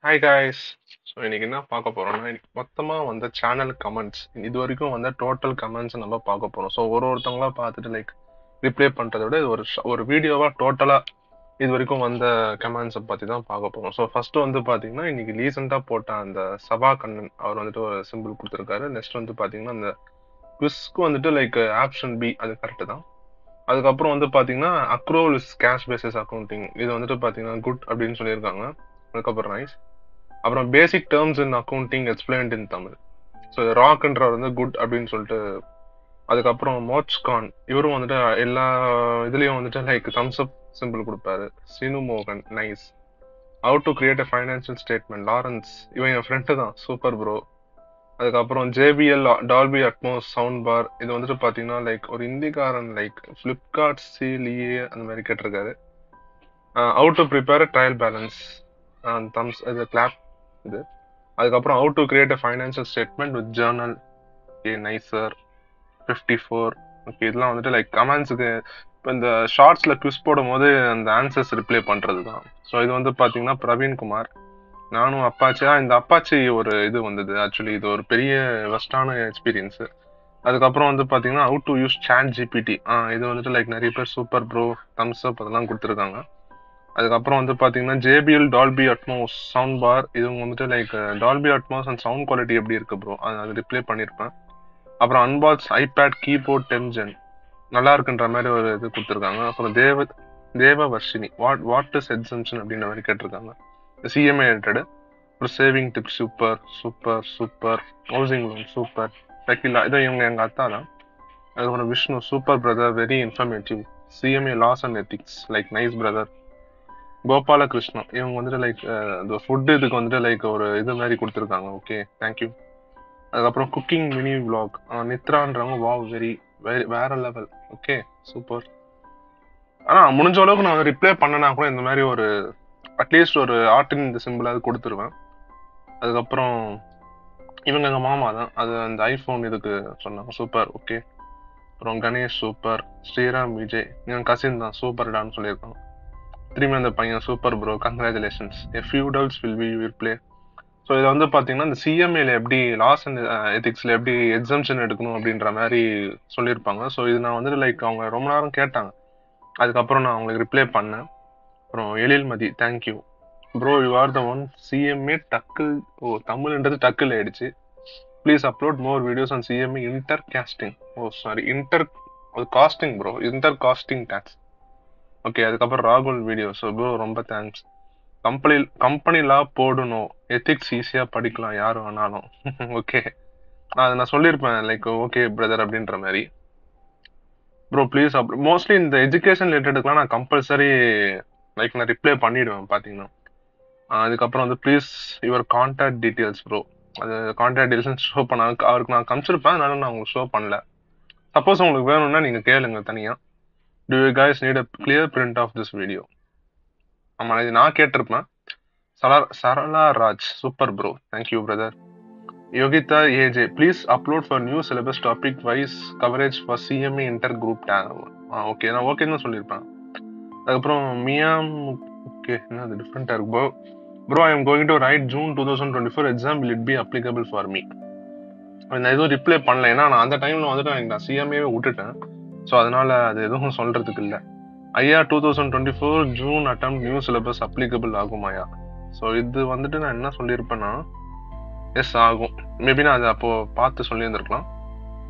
Hi guys. So இன்னைக்கு என்ன பார்க்க போறோம்னா, இன்னைக்கு மொத்தமாக வந்த சேனல் கமெண்ட்ஸ், இது வரைக்கும் வந்த டோட்டல் கமெண்ட்ஸ் நம்ம பார்க்க போறோம். ஸோ ஒருத்தவங்களா பார்த்துட்டு ரிப்ளை பண்றதை விட இது ஒரு வீடியோவா டோட்டலா இது வரைக்கும் வந்த கமெண்ட்ஸை பத்தி தான் பார்க்க போறோம். ஸோ ஃபர்ஸ்ட் வந்து பாத்தீங்கன்னா, இன்னைக்கு ரீசெண்டா போட்ட அந்த சபா கண்ணன் அவர் வந்துட்டு ஒரு சிம்பிள் கொடுத்துருக்காரு. நெக்ஸ்ட் வந்து பாத்தீங்கன்னா, அந்த குவிஸ்க்கு வந்துட்டு ஆப்ஷன் பி அது கரெக்ட் தான். அதுக்கப்புறம் வந்து பாத்தீங்கன்னா, accrual is cash basis accounting, இது வந்துட்டு பாத்தீங்கன்னா குட் அப்படின்னு சொல்லியிருக்காங்க. அதுக்கப்புறம் நைஸ். அப்புறம் basic terms in accounting explained in Tamil. So ராக்ன்றவர் வந்து குட் அப்படின்னு சொல்லிட்டு. அதுக்கப்புறம் மோட்ச்கான் இவரும் வந்துட்டு எல்லா இதுலயும் வந்துட்டு தம்ஸ் அப் சிம்பிள் கொடுப்பாரு. சினு மோகன் nice. How to create a financial statement Lawrence, இவன் என் ஃப்ரெண்டு தான், சூப்பர் ப்ரோ. அதுக்கப்புறம் JBL Dolby Atmos sound bar, இது வந்துட்டு பாத்தீங்கன்னா ஒரு இந்திக்காரன் பிளிப்கார்ட் சிலிஏ அந்த மாதிரி கேட்டிருக்காரு. How to prepare a trial balance, thumbs இது கிளாப் இது. அதுக்கப்புறம் how to create a financial statement with journal, okay nice sir. 54 okay. இதெல்லாம் வந்துட்டு கமெண்ட்ஸுக்கு இப்போ இந்த ஷார்ட்ஸ்ல குவிஸ் போடும் போது அந்த ஆன்சர்ஸ் ரிப்ளை பண்றது தான். ஸோ இது வந்து பாத்தீங்கன்னா பிரவீன்குமார். நானும் அப்பாச்சியா இந்த அப்பாச்சி ஒரு இது வந்தது. ஆக்சுவலி இது ஒரு பெரிய வெஸ்டான எக்ஸ்பீரியன்ஸ். அதுக்கப்புறம் வந்து பாத்தீங்கன்னா how to use chat GPT, இது வந்துட்டு நிறைய பேர் சூப்பர் ப்ரோ தம்ஸ் அப் அதெல்லாம் கொடுத்துருக்காங்க. அதுக்கப்புறம் வந்து பாத்தீங்கன்னா JBL Dolby Atmos sound bar, இது வந்துட்டு Dolby Atmos and sound quality எப்படி இருக்கு ப்ரோ, அது ரிப்ளை பண்ணியிருப்பேன். அப்புறம் அன்பாக்ஸ் ஐபேட் கீபோர்ட் 10 ஜென் நல்லா இருக்குன்ற மாதிரி ஒரு இது கொடுத்துருக்காங்க. அப்புறம் தேவவர்ஷினி வாட் இஸ் எக்ஸம்ஷன் அப்படின்ற மாதிரி கேட்டிருக்காங்க. CMA related. அப்புறம் saving tips super super super. Housing loan super. டக்கிலா இதோ இவங்க எங்க அத்தா தான். அதுக்கப்புறம் Vishnu super brother, very informative. CMA laws and ethics nice brother. Gopalakrishnan இவங்க வந்துட்டு ஃபுட் இதுக்கு வந்துட்டு ஒரு இது மாதிரி கொடுத்துருக்காங்க. Okay thank you. அதுக்கப்புறம் குக்கிங் மினி விளாக் நித்ரான்றவங்க வாவ் வெரி வேற லெவல். Okay super. ஆனா முடிஞ்ச அளவுக்கு நான் ரிப்ளை பண்ணனா கூட இந்த மாதிரி ஒரு அட்லீஸ்ட் ஒரு ஆர்டின் இந்த சிம்பிளாவது கொடுத்துருவேன். அதுக்கப்புறம் இவங்க எங்க மாமா தான், அது அந்த ஐபோன் இதுக்கு சொன்னாங்க சூப்பர். ஓகே. அப்புறம் கணேஷ் சூப்பர். ஸ்ரீராம் விஜய் என் கசின் தான், சூப்பர்டான்னு சொல்லியிருக்காங்க. திரும்பி அந்த பையன் super bro congratulations. A few doubts will be will play. So இதை வந்து பார்த்தீங்கன்னா இந்த சிஎம்ஏல எப்படி லாஸ் அண்ட் எத்திக்ஸில் எப்படி எக்ஸம்ஷன் எடுக்கணும் அப்படின்ற மாதிரி சொல்லியிருப்பாங்க. ஸோ இது நான் வந்துட்டு அவங்க ரொம்ப நேரம் கேட்டாங்க. அதுக்கப்புறம் நான் அவங்களுக்கு ரிப்ளை பண்ணேன். அப்புறம் Ezhilmathi thank you bro, you are the one. CMA tackle, oh தமிழ்ன்றது டக்கில் ஆயிடுச்சு. Please upload more videos on CMA inter costing. Oh sorry inter costing bro, inter costing tax. Okay. அதுக்கப்புறம் ராகுல் வீடியோ. ஸோ ப்ரோ ரொம்ப thanks. Company law போடணும், ethics ஈஸியா படிக்கலாம் யாரு வேணாலும். ஓகே அது நான் சொல்லியிருப்பேன் ஓகே பிரதர் அப்படின்ற மாதிரி. ப்ரோ ப்ளீஸ் மோஸ்ட்லி இந்த எஜுகேஷன் ரிலேட்டடுக்குலாம் நான் கம்பல்சரி நான் ரிப்ளை பண்ணிடுவேன் பார்த்தீங்கன்னா. அதுக்கப்புறம் வந்து please your contact details bro, அது கான்டாக்ட் டீட்டெயில்ஸ் ஷோ பண்ண அவருக்கு நான் காமிச்சிருப்பேன், அதனால நான் உங்களுக்கு ஷோ பண்ணல. சப்போஸ் உங்களுக்கு வேணும்னா நீங்க கேளுங்க தனியா. Do you guys need a clear print of this video? ஆமா இது நான் கேட்டிருப்பேன். Sarala Raj super bro thank you brother. Yogitha AJ please upload for new syllabus topic wise coverage for CMA inter group take. Okay நான் ஓகேன்னு தான் சொல்லியிருப்பேன். அதுக்கப்புறம் மியாம் ஓகே என்ன அது டிஃப்ரெண்டா இருக்கு bro. I am going to right June 2024 exam, will it be applicable for me? நான் எதுவும் ரிப்ளை பண்ணல, ஏன்னா நான் அந்த டைம்ல வந்துட்டு நான் சிஎம்ஏவே விட்டுட்டேன். ஸோ அதனால அது எதுவும் சொல்றதுக்கு இல்லை. ஐயா 2024 ஜூன் அட்டம் நியூ சிலபஸ் அப்ளிகபிள் ஆகுமாயா? ஸோ இது வந்துட்டு நான் என்ன சொல்லியிருப்பேன்னா எஸ் ஆகும். மேபி நான் அதை அப்போ பார்த்து சொல்லியிருந்திருக்கலாம்.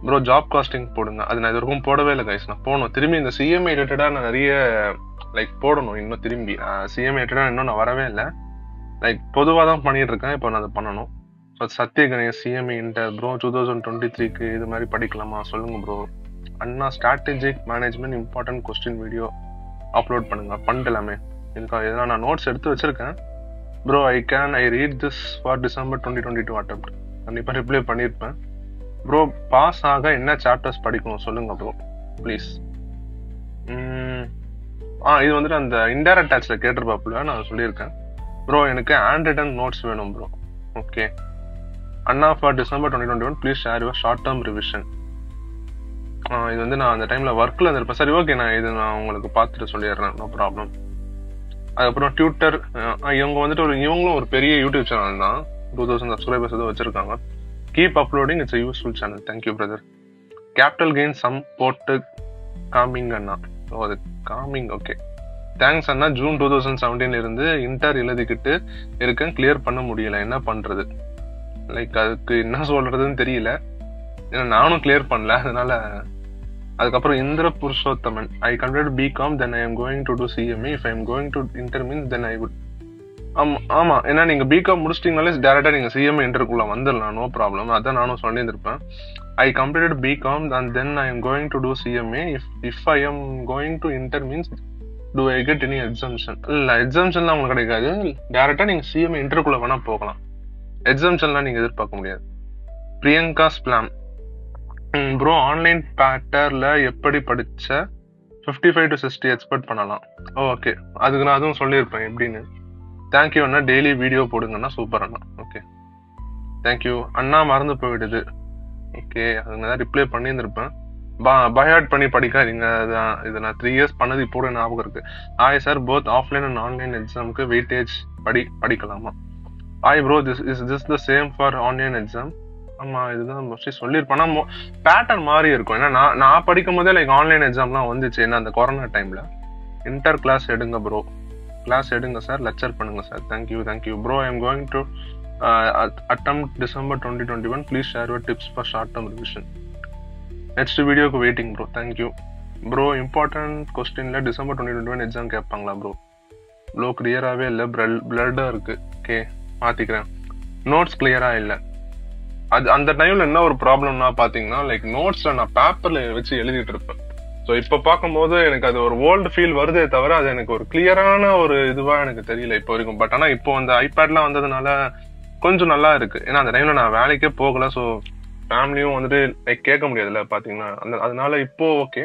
ப்ரோ ஜாப் காஸ்டிங் போடுங்க, அது நான் இது வரைக்கும் போடவே இல்லை கைஸ். நான் போகணும் திரும்பி இந்த சிஎம்ஏ ரிலேட்டடாக நான் நிறைய போடணும் இன்னும் திரும்பி. சிஎம்ஏ ரிலேட்டடாக இன்னும் நான் வரவே இல்லை. பொதுவாக தான் பண்ணிட்டு இருக்கேன், இப்போ நான் அதை பண்ணணும். So Satya Ganesh CMA inter bro 2023க்கு இது மாதிரி படிக்கலாமா சொல்லுங்க ப்ரோ. அண்ணா strategic management important question video upload பண்ணுங்க. பண்ணிடலாமே, இதுக்காக இதெல்லாம் நான் நோட்ஸ் எடுத்து வச்சிருக்கேன் bro. I read this for December 2022 attempt. கண்டிப்பாக ரிப்ளை பண்ணியிருப்பேன் ப்ரோ. பாஸ் ஆக என்ன சாப்டர்ஸ் படிக்கணும் சொல்லுங்க ப்ரோ ப்ளீஸ். இது வந்துட்டு அந்த இன்டைரக்ட் டேக்ஸ்ல கேட்டிருப்பாப்புல, நான் சொல்லியிருக்கேன் ப்ரோ. எனக்கு ஹேண்ட் ரிட்டன் நோட்ஸ் வேணும் bro. Okay Anna for December 2021 please share your short term revision. இது நான் அந்த டைம்ல ஒர்க்ல இருந்திருப்பேன். சரி ஓகே நான் உங்களுக்கு பார்த்துட்டு சொல்லிடுறேன், நோ ப்ராப்ளம். அதுக்கப்புறம் ட்விட்டர், இவங்க வந்துட்டு இவங்களும் ஒரு பெரிய யூடியூப் சேனல் தான், 2000 சப்ஸ்கிரைபர்ஸ் எதுவும் வச்சிருக்காங்க. Keep uploading, it's useful channel, thank you brother. Capital gain sum போட்டு காமிங் அண்ணா. ஓ அது காமிங், ஓகே தேங்க்ஸ் அண்ணா. ஜூன் 2017 இருந்து இன்டர் எழுதிக்கிட்டு இருக்கேன், கிளியர் பண்ண முடியல, என்ன பண்றது? லைக் அதுக்கு என்ன சொல்றதுன்னு தெரியல, ஏன்னா நானும் கிளியர் பண்ணல, அதனால. அதுக்கப்புறம் Indira Purushothaman, I complete BCom then I am going to to CMA, if I am going to inter means then I would. ஆமா, ஏன்னா நீங்க பிகாம் முடிச்சிட்டீங்கனாலே டேரக்டா நீங்க சிஎம்ஏ இன்டருக்குள்ள வந்துடலாம், நோ ப்ராப்ளம். அதான் நானும் சொல்லியிருந்திருப்பேன். I completed BCom and then I am going to do CMA, if I am going to inter means to I get any exemption? இல்ல எக்ஸம்ஷன்லாம் உங்களுக்கு கிடைக்காது, டேரக்டா நீங்க சிஎம்ஏ இன்டருக்குள்ள வேணா போகலாம், எக்ஸம்ஷன்லாம் நீங்க எதிர்பார்க்க முடியாது. பிரியங்கா ஸ்பிளாம், ப்ரோ ஆன்லைன் பேட்டர்ல எப்படி படிச்ச 55 to 60 எக்ஸ்பெக்ட் பண்ணலாம்? ஓகே, அதுக்கு நான் அதுவும் சொல்லியிருப்பேன் எப்படின்னு. தேங்க்யூ அண்ணா, டெய்லி வீடியோ போடுங்கன்னா சூப்பர் அண்ணா. ஓகே தேங்க்யூ அண்ணா. மறந்து போயிடுது, ஓகே அதுங்க தான் ரிப்ளை பண்ணியிருந்திருப்பேன். பயாட் பண்ணி படிக்காதீங்க, அதான் இது நான் 3 years பண்ணது இப்போ ஞாபகம் இருக்கு. Hi sir, both offline and online எக்ஸாமுக்கு வெயிட்டேஜ் படிக்கலாமா? Hi bro, this the same for online exam? ஆமா இதுதான் மோஸ்ட்லி சொல்லியிருப்பேன். பேட்டர்ன் மாறி இருக்கும், ஏன்னா நான் படிக்கும் போதே லைக் ஆன்லைன் எக்ஸாம்லாம் வந்துச்சு, ஏன்னா அந்த கொரோனா டைம்ல. இன்டர் கிளாஸ் எடுங்க ப்ரோ, கிளாஸ் எடுங்க சார், லெக்சர் பண்ணுங்க sir. Thank you bro. I am going to attempt December 2021. Please share your tips for short term revision. Next வீடியோக்கு waiting bro. Thank you bro. Important கொஸ்டின்ல December 2021 எக்ஸாம் கேட்பாங்களா bro? Bro கிளியராகவே இல்லை, பிளட்டாக இருக்கு. Okay மாத்திக்கிறேன். Notes கிளியரா இல்லை. அது அந்த டைம்ல என்ன ஒரு ப்ராப்ளம்னா பாத்தீங்கன்னா, லைக் நோட்ஸ்ல நான் பேப்பர்ல வச்சு எழுதிட்டு இருப்பேன். ஸோ இப்போ பார்க்கும்போது எனக்கு அது ஒரு ஓல்டு ஃபீல் வருதே தவிர அது எனக்கு ஒரு கிளியரான ஒரு இதுவா எனக்கு தெரியல இப்போ வரைக்கும். பட் ஆனால் இப்போ அந்த ஐபேட்லாம் வந்ததுனால கொஞ்சம் நல்லா இருக்கு, ஏன்னா அந்த டைம்ல நான் வேலைக்கே போகல. ஸோ ஃபேமிலியும் வந்துட்டு லைக் கேட்க முடியாதுல்ல பாத்தீங்கன்னா, அதனால இப்போ ஓகே.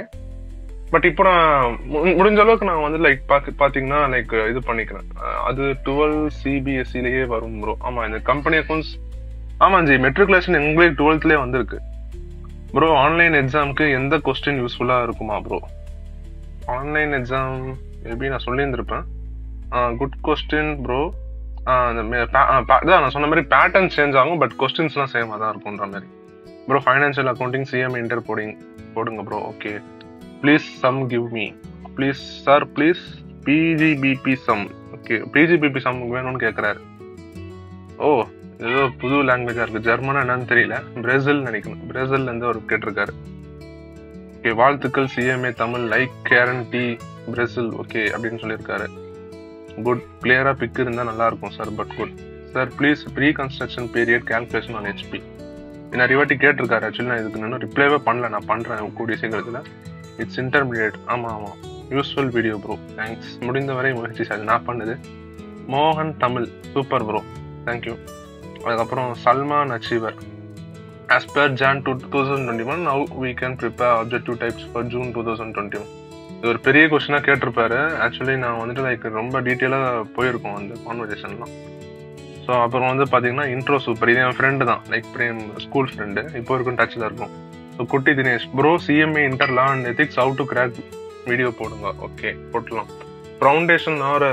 பட் இப்போ நான் முடிஞ்ச அளவுக்கு நான் வந்து லைக் பாத்தீங்கன்னா லைக் இது பண்ணிக்கிறேன். அது 12 CBSE வரும் ப்ரோ. ஆமா, இந்த கம்பெனி அக்கௌண்ட்ஸ். ஆமா ஜி, மெட்ரிகுலேஷன் எங்களுக்கு 12th வந்திருக்கு ப்ரோ. ஆன்லைன் எக்ஸாமுக்கு எந்த கொஸ்டின் யூஸ்ஃபுல்லா இருக்குமா ப்ரோ? ஆன்லைன் எக்ஸாம் மேபி நான் சொல்லியிருந்திருப்பேன். Good question bro. நான் சொன்ன மாதிரி பேட்டர்ன் சேஞ்ச் ஆகும், பட் கொஸ்டின்ஸ்லாம் சேமாக தான் இருக்கும்ன்ற மாதிரி bro. Financial accounting CM inter போடுங்க bro. Okay please sum give me please sir, please PGBP sum. Okay PGBP sum வேணும்னு கேட்குறாரு. ஓ ஏதோ புது லாங்குவேஜா இருக்கு, ஜெர்மனா என்னன்னு தெரியல, பிரேசில் நினைக்கணும். பிரேசில்ல இருந்து ஒரு கேட்டிருக்காரு. ஓகே வாழ்த்துக்கள் CMA Tamil, like guarantee Brazil. Okay அப்படின்னு சொல்லியிருக்காரு. குட், கிளியரா பிக் இருந்தா நல்லா இருக்கும் sir, but good sir. Please pre construction period calculation on HP. நிறைய வாட்டி கேட்டிருக்காரு. ஆக்சுவலி நான் இதுக்கு இன்னும் ரிப்ளைவே பண்ணல, நான் பண்றேன் கூடிய சீக்கிரத்துல. It's intermediate. ஆமா யூஸ்ஃபுல் வீடியோ ப்ரோ, தேங்க்ஸ். முடிந்த வரை முயற்சி சார், நான் பண்ணது. மோகன் தமிழ், சூப்பர் ப்ரோ, தேங்க்யூ. அதுக்கப்புறம் Salman achiever, as per Jan 2021 now we can prepare objective types for June 2021. இது ஒரு பெரிய கொஸ்டினா கேட்டிருப்பாரு. ஆக்சுவலி நான் வந்துட்டு லைக் ரொம்ப டீட்டெயிலாக போயிருக்கோம் அந்த கான்வர்சேஷன்லாம். ஸோ அப்புறம் வந்து பார்த்தீங்கன்னா இன்ட்ரோ சூப்பர். இது என் ஃப்ரெண்டு தான், லைக் பிரேம், ஸ்கூல் ஃப்ரெண்டு, இப்போ இருக்கும் டச்சில் இருக்கும். ஸோ குட்டி Dinesh bro, CMA inter law and ethics how to crack video போடுங்க. ஓகே போட்டலாம். ஃபவுண்டேஷன் ஆர்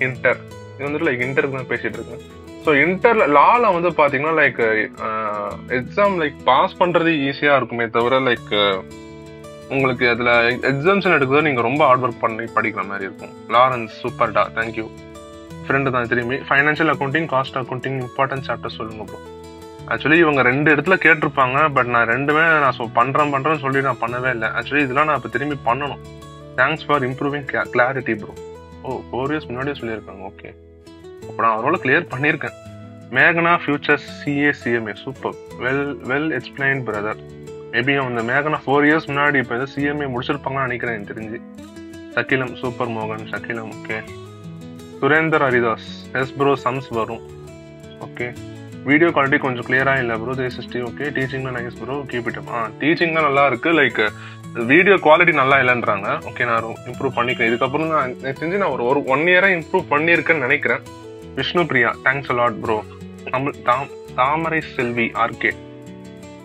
இன்டர், இது வந்துட்டு லைக் இன்டருக்கு தான் பேசிட்டு இருக்கேன். ஸோ இன்டர்ல லால வந்து பாத்தீங்கன்னா லைக் எக்ஸாம் லைக் பாஸ் பண்றது ஈஸியா இருக்குமே தவிர லைக் உங்களுக்கு அதுல எக்ஸாம்ஷன் எடுக்கிறது நீங்க ரொம்ப ஹார்ட் ஒர்க் பண்ணி படிக்கிற மாதிரி இருக்கும். லாரன்ஸ் சூப்பர்டா, தேங்க்யூ. ஃப்ரெண்டு தான் திரும்பி. Financial accounting, cost accounting important chapter சொல்லுங்க ப்ரோ. ஆக்சுவலி இவங்க 2 இடத்துல கேட்டிருப்பாங்க, பட் நான் ரெண்டுமே நான் பண்றேன்னு சொல்லி நான் பண்ணவே இல்லை. ஆக்சுவலி இதெல்லாம் நான் இப்போ திரும்பி பண்ணணும். Thanks for improving clarity bro. Oh 4 years முன்னாடியே சொல்லியிருக்காங்க. ஓகே, அப்போ நான் அவரோட கிளியர் பண்ணியிருக்கேன். மேகனா futures CA super, well explained brother. Maybe அந்த மேகனா 4 years முன்னாடி இப்போ ஏதோ சிஎம்ஏ முடிச்சிருப்பாங்கன்னு நினைக்கிறேன் எனக்கு தெரிஞ்சு. சகிலம் சூப்பர் மோகன், Sakilam. Okay Surender Haridas, yes bro sums வரும். ஓகே வீடியோ குவாலிட்டி கொஞ்சம் கிளியரா இல்லை ப்ரோ. 360. ஓகே டீச்சிங்லாம் nice bro, keep it up. Teaching தான் நல்லா இருக்கு, லைக் வீடியோ குவாலிட்டி நல்லா இல்லைன்றாங்க. ஓகே நான் இம்ப்ரூவ் பண்ணிக்கிறேன். இதுக்கப்புறம் தான் எனக்கு தெரிஞ்சு நான் ஒரு 1 year இம்ப்ரூவ் பண்ணியிருக்கேன்னு நினைக்கிறேன். Vishnu Priya, thanks a lot bro. Thamarai Selvi RK,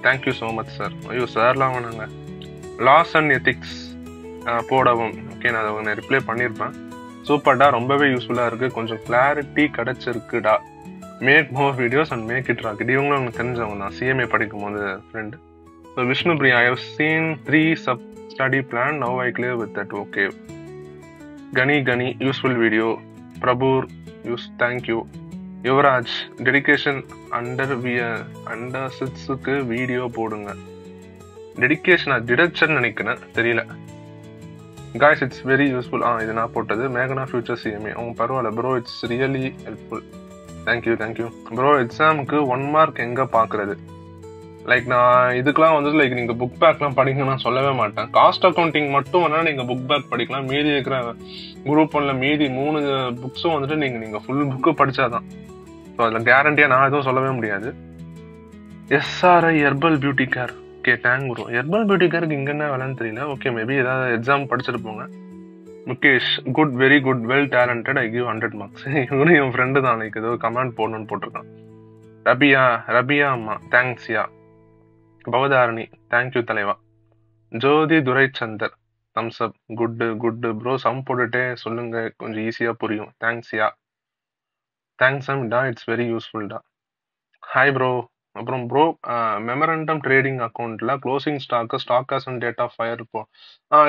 thank you so much sir. ஐயோ சார்லாம் வேணாங்க. லாஸ் அண்ட் எத்திக்ஸ் போடவும். ஓகே நான் அதை ரிப்ளை பண்ணியிருப்பேன். சூப்பர்டா, ரொம்பவே யூஸ்ஃபுல்லா இருக்கு, கொஞ்சம் கிளாரிட்டி கிடைச்சிருக்குடா. Make more videos and make it rocket. இவங்களும் எனக்கு தெரிஞ்சவங்க தான், சிஎம்ஏ படிக்கும் போது friend. So Vishnu Priya, I have seen 3 sub study plan, now I clear with that. Okay. Kani useful video. பிரபூர் தேங்க்யூ. யுவராஜ், டெடிகேஷன் அண்டர் சிக்ஸுக்கு வீடியோ போடுங்க. டெடிகேஷனா? டிடக்ஷன் நினைக்கிறேன், தெரியல. Guys, it's very useful. இது நான் போட்டது. மேகனா ஃபியூச்சர் சிஎம்ஏ. பரவாயில்ல bro, it's really helpful. Thank you bro. எக்ஸாமுக்கு 1 மார்க் எங்க பாக்குறது? லைக் நான் இதுக்கெல்லாம் வந்துட்டு லைக் நீங்க புக் பேக்லாம் படிங்க நான் சொல்லவே மாட்டேன். காஸ்ட் அக்கௌண்டிங் மட்டும் வேணா நீங்க புக் பேக் படிக்கலாம். மீதி இருக்கிற குரூப் 1ல மீதி 3 புக்ஸும் வந்துட்டு நீங்க ஃபுல் புக்கு படிச்சாதான். ஸோ அதில் கேரண்டியா நான் எதுவும் சொல்லவே முடியாது. SRI herbal beauty care. Okay, thank bro. Herbal beauty கேருக்கு இங்க என்ன வேலைன்னு தெரியல. ஓகே, மேபி ஏதாவது எக்ஸாம் படிச்சுட்டு போங்க. Mukesh, good, very good, well talented, I give 100 marks. இவனு என் ஃப்ரெண்டு தான், லைக் ஏதோ கமெண்ட் போடணும்னு போட்டிருக்கான். ரபியா அம்மா, தேங்க்ஸ்யா. பவதாரணி, தேங்க்யூ தலைவா. Jyothi Duraichandar, thumbs up. Good bro, sum போட்டுட்டே சொல்லுங்க, கொஞ்சம் ஈஸியா புரியும். தேங்க்ஸ்யா. தேங்க்ஸ் டா, இட்ஸ் வெரி யூஸ்ஃபுல் டா. Hi bro. அப்புறம் ப்ரோ, மெமரண்டம் ட்ரேடிங் அக்கௌண்ட்ல closing stock as and date of fire இப்போ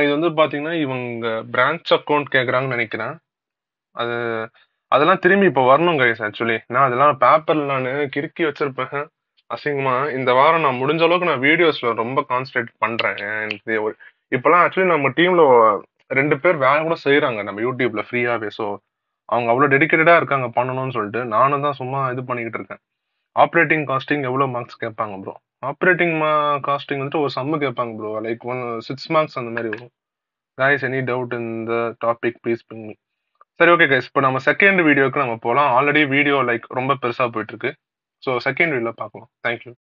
இது வந்து பாத்தீங்கன்னா இவங்க பிரான்ச் அக்கௌண்ட் கேக்குறாங்கன்னு நினைக்கிறேன். அதெல்லாம் திரும்பி இப்போ வரணும் கைஸ். ஆக்சுவலி நான் அதெல்லாம் பேப்பர்ல நான் கிறுக்கி வச்சிருப்பேன் அசிங்கமா. இந்த வாரம் நான் முடிஞ்ச அளவுக்கு நான் வீடியோஸ்ல ரொம்ப கான்சன்ட்ரேட் பண்றேன். எனக்கு இப்பெல்லாம் ஆக்சுவலி நம்ம டீம்ல 2 பேர் வேலை கூட செய்யறாங்க நம்ம யூடியூப்ல ஃப்ரீயாவே. ஸோ அவங்க அவ்வளவு டெடிகேட்டடா இருக்காங்க பண்ணணும்னு சொல்லிட்டு. நானும் தான் சும்மா இது பண்ணிக்கிட்டு இருக்கேன். ஆப்ரேட்டிங் காஸ்டிங் எவ்வளவு மார்க்ஸ் கேட்பாங்க ப்ரோ? ஆப்ரேட்டிங் காஸ்டிங் வந்துட்டு ஒரு சம்மு கேட்பாங்க ப்ரோ, லைக் 6 மார்க்ஸ் அந்த மாதிரி வரும். Guys, any doubt in the topic please ping me. சரி, ஓகே கைஸ், இப்போ நம்ம செகண்ட் வீடியோக்கு நம்ம போகலாம். ஆல்ரெடி வீடியோ லைக் ரொம்ப பெருசா போயிட்டு இருக்கு. ஸோ செகண்ட் வீடியோல பார்க்கலாம். தேங்க்யூ.